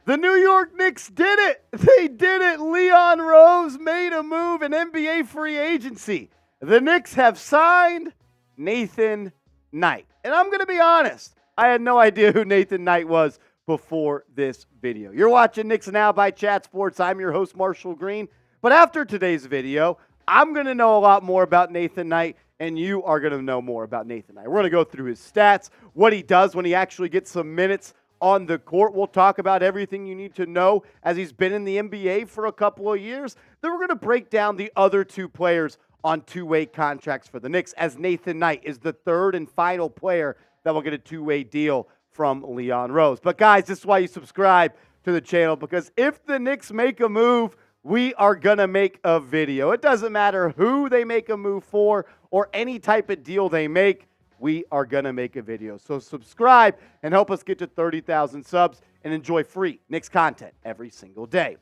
The New York Knicks did it. They did it. Leon Rose made a move in NBA free agency. The Knicks have signed Nathan Knight. And I'm going to be honest, I had no idea who Nathan Knight was before this video. You're watching Knicks Now by Chat Sports. I'm your host, Marshall Green. But after today's video, I'm going to know a lot more about Nathan Knight, and you are going to know more about Nathan Knight. We're going to go through his stats, what he does when he actually gets some minutes on the court. We'll talk about everything you need to know as he's been in the NBA for a couple of years. Then we're going to break down the other two players on two-way contracts for the Knicks, as Nathan Knight is the third and final player that will get a two-way deal from Leon Rose. But guys, this is why you subscribe to the channel, because if the Knicks make a move, we are going to make a video. It doesn't matter who they make a move for or any type of deal they make. We are going to make a video. So subscribe and help us get to 30,000 subs and enjoy free Knicks content every single day.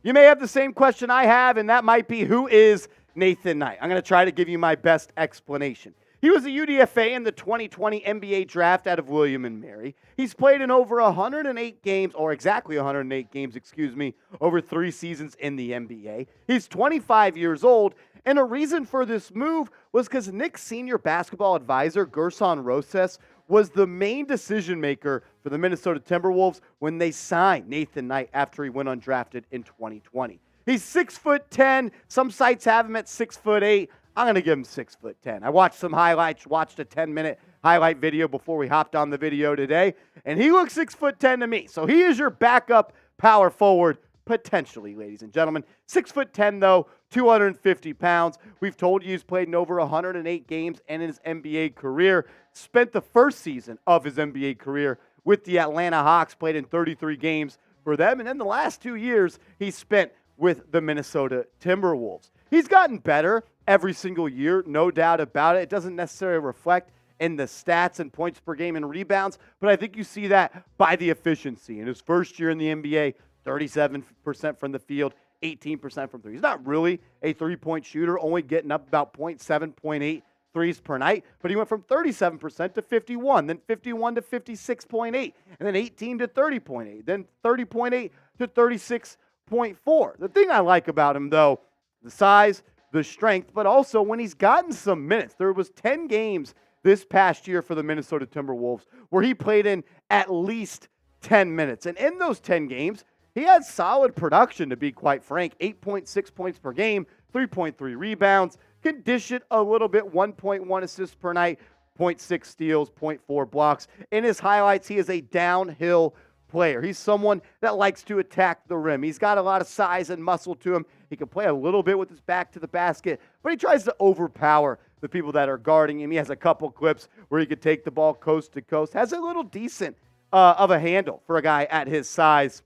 You may have the same question I have, and that might be, who is Nathan Knight? I'm going to try to give you my best explanation. He was a UDFA in the 2020 NBA draft out of William & Mary. He's played in over 108 games, or exactly 108 games, over 3 seasons in the NBA. He's 25 years old, and a reason for this move was because Knicks senior basketball advisor Gerson Rosas was the main decision maker for the Minnesota Timberwolves when they signed Nathan Knight after he went undrafted in 2020. He's 6'10". Some sites have him at 6'8". I'm going to give him 6'10". I watched some highlights, watched a 10-minute highlight video before we hopped on the video today, and he looks 6'10" to me. So he is your backup power forward, potentially, ladies and gentlemen. 6'10", though, 250 pounds. We've told you he's played in over 108 games in his NBA career. Spent the first season of his NBA career with the Atlanta Hawks, played in 33 games for them. And then the last 2 years he spent with the Minnesota Timberwolves. He's gotten better every single year, no doubt about it. It doesn't necessarily reflect in the stats and points per game and rebounds, but I think you see that by the efficiency. In his first year in the NBA, 37% from the field, 18% from three. He's not really a three-point shooter, only getting up about 0.7, 0.8 threes per night, but he went from 37% to 51, then 51 to 56.8, and then 18 to 30.8, then 30.8 to 36.4. The thing I like about him, though, the size, the strength, but also when he's gotten some minutes. There was 10 games this past year for the Minnesota Timberwolves where he played in at least 10 minutes. And in those 10 games, he had solid production, to be quite frank. 8.6 points per game, 3.3 rebounds, can dish it a little bit, 1.1 assists per night, 0.6 steals, 0.4 blocks. In his highlights, he is a downhill player. He's someone that likes to attack the rim. He's got a lot of size and muscle to him. He can play a little bit with his back to the basket, but he tries to overpower the people that are guarding him. He has a couple clips where he could take the ball coast to coast. Has a little decent of a handle for a guy at his size.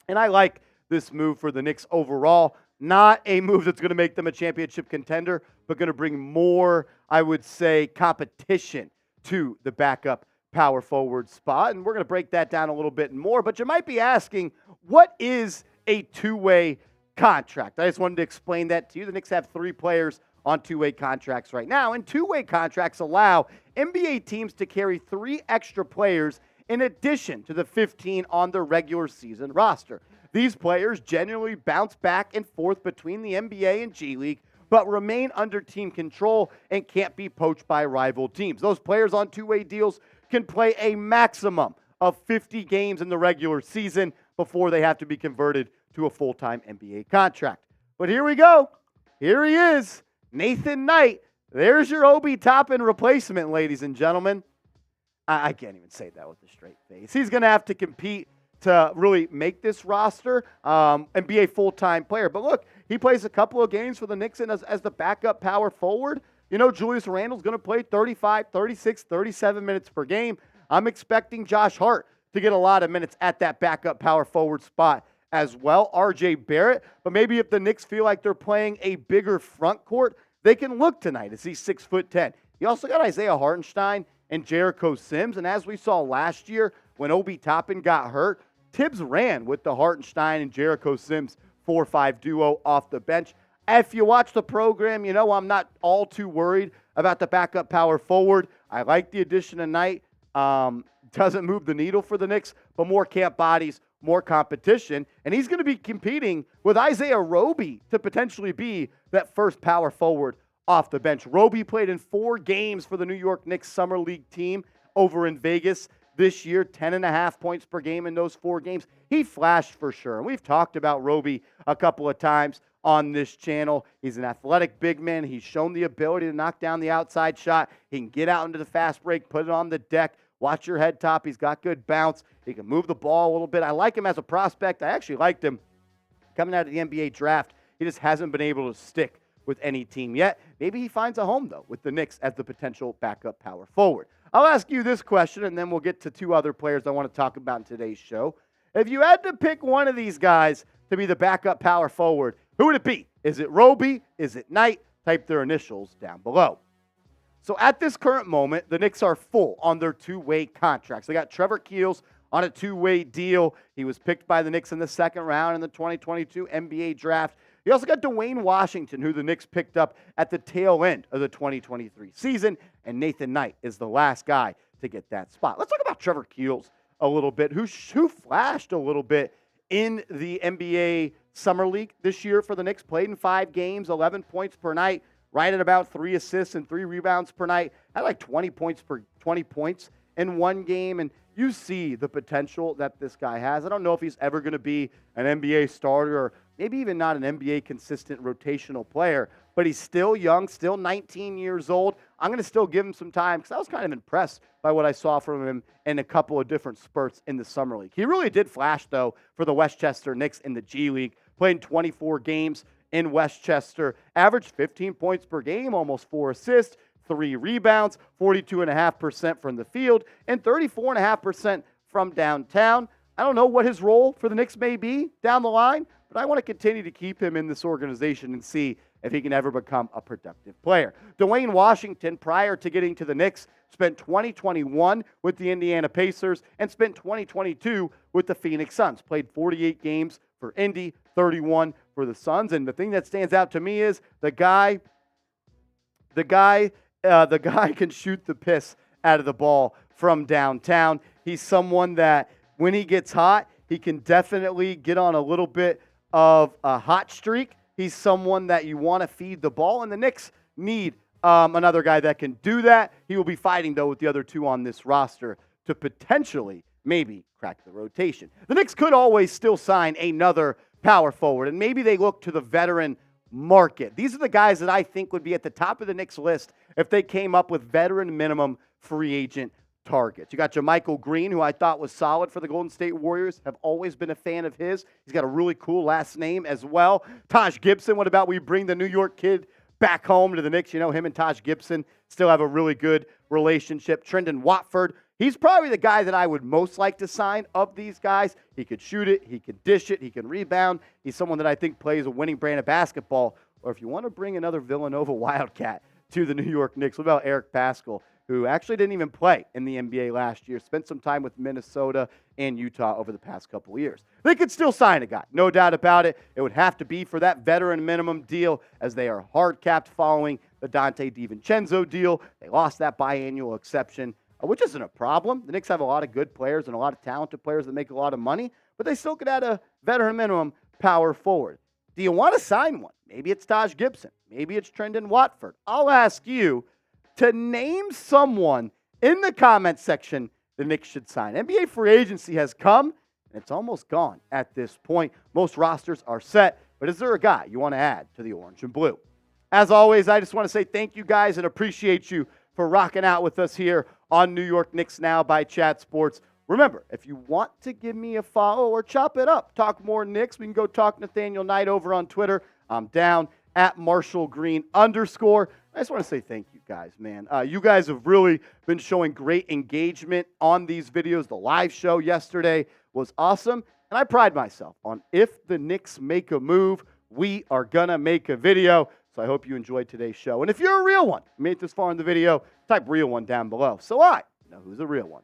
And I like this move for the Knicks overall. Not a move that's going to make them a championship contender, but going to bring more, I would say, competition to the backup power forward spot. And we're going to break that down a little bit more. But you might be asking, what is a two-way contract? I just wanted to explain that to you. The Knicks have 3 players on two-way contracts right now, and two-way contracts allow NBA teams to carry 3 extra players in addition to the 15 on their regular season roster. These players generally bounce back and forth between the NBA and G League, but remain under team control and can't be poached by rival teams. Those players on two-way deals can play a maximum of 50 games in the regular season before they have to be converted to a full-time NBA contract. But here we go. Here he is, Nathan Knight. There's your Obi Toppin replacement, ladies and gentlemen. I can't even say that with a straight face. He's going to have to compete to really make this roster and be a full-time player. But look, he plays a couple of games for the Knicks and as the backup power forward. You know, Julius Randle's going to play 35, 36, 37 minutes per game. I'm expecting Josh Hart to get a lot of minutes at that backup power forward spot as well. RJ Barrett. But maybe if the Knicks feel like they're playing a bigger front court, they can look tonight as he's 6'10". You also got Isaiah Hartenstein and Jericho Sims. And as we saw last year when Obi Toppin got hurt, Tibbs ran with the Hartenstein and Jericho Sims 4-5 duo off the bench. If you watch the program, you know I'm not all too worried about the backup power forward. I like the addition of Knight. Doesn't move the needle for the Knicks, but more camp bodies more competition, and he's going to be competing with Isaiah Roby to potentially be that first power forward off the bench. Roby played in 4 games for the New York Knicks Summer League team over in Vegas this year, 10.5 points per game in those 4 games. He flashed for sure. And we've talked about Roby a couple of times on this channel. He's an athletic big man. He's shown the ability to knock down the outside shot. He can get out into the fast break, put it on the deck, watch your head top. He's got good bounce. He can move the ball a little bit. I like him as a prospect. I actually liked him coming out of the NBA draft. He just hasn't been able to stick with any team yet. Maybe he finds a home, though, with the Knicks as the potential backup power forward. I'll ask you this question, and then we'll get to 2 other players I want to talk about in today's show. If you had to pick one of these guys to be the backup power forward, who would it be? Is it Roby? Is it Knight? Type their initials down below. So at this current moment, the Knicks are full on their 2-way contracts. They got Trevor Keels on a 2-way deal. He was picked by the Knicks in the 2nd round in the 2022 NBA draft. You also got Dwayne Washington, who the Knicks picked up at the tail end of the 2023 season, and Nathan Knight is the last guy to get that spot. Let's talk about Trevor Keels a little bit, who flashed a little bit in the NBA Summer League this year for the Knicks. Played in 5 games, 11 points per night, right at about 3 assists and 3 rebounds per night. Had like 20 points in 1 game, and you see the potential that this guy has. I don't know if he's ever going to be an NBA starter or maybe even not an NBA consistent rotational player, but he's still young, still 19 years old. I'm going to still give him some time because I was kind of impressed by what I saw from him in a couple of different spurts in the Summer League. He really did flash, though, for the Westchester Knicks in the G League, playing 24 games in Westchester, averaged 15 points per game, almost 4 assists, 3 rebounds, 42.5% from the field, and 34.5% from downtown. I don't know what his role for the Knicks may be down the line, but I want to continue to keep him in this organization and see if he can ever become a productive player. Dwayne Washington, prior to getting to the Knicks, spent 2021 with the Indiana Pacers and spent 2022 with the Phoenix Suns. Played 48 games for Indy, 31 for the Suns. And the thing that stands out to me is the guy can shoot the piss out of the ball from downtown. He's someone that when he gets hot, he can definitely get on a little bit of a hot streak. He's someone that you want to feed the ball, and the Knicks need another guy that can do that. He will be fighting, though, with the other 2 on this roster to potentially maybe crack the rotation. The Knicks could always still sign another power forward, and maybe they look to the veteran market. These are the guys that I think would be at the top of the Knicks list if they came up with veteran minimum free agent targets. You got JaMychal Green, who I thought was solid for the Golden State Warriors. Have always been a fan of his. He's got a really cool last name as well. Taj Gibson, what about we bring the New York kid back home to the Knicks? You know, him and Taj Gibson still have a really good relationship. Trendon Watford, he's probably the guy that I would most like to sign of these guys. He could shoot it, he could dish it, he can rebound. He's someone that I think plays a winning brand of basketball. Or if you want to bring another Villanova Wildcat to the New York Knicks, what about Eric Paschall, who actually didn't even play in the NBA last year, spent some time with Minnesota and Utah over the past couple of years. They could still sign a guy, no doubt about it. It would have to be for that veteran minimum deal, as they are hard-capped following the Dante DiVincenzo deal. They lost that biannual exception, which isn't a problem. The Knicks have a lot of good players and a lot of talented players that make a lot of money, but they still could add a veteran minimum power forward. Do you want to sign one? Maybe it's Taj Gibson. Maybe it's Trendon Watford. I'll ask you to name someone in the comments section the Knicks should sign. NBA free agency has come, and it's almost gone at this point. Most rosters are set, but is there a guy you want to add to the orange and blue? As always, I just want to say thank you guys and appreciate you for rocking out with us here on New York Knicks Now by Chat Sports. Remember, if you want to give me a follow or chop it up, talk more Knicks, we can go talk Nathaniel Knight over on Twitter. I'm down at @MarshallGreen_. I just want to say thank you guys, man. You guys have really been showing great engagement on these videos. The live show yesterday was awesome, and I pride myself on if the Knicks make a move, we are going to make a video. So I hope you enjoyed today's show. And if you're a real one, made it this far in the video, type real one down below so I know who's a real one.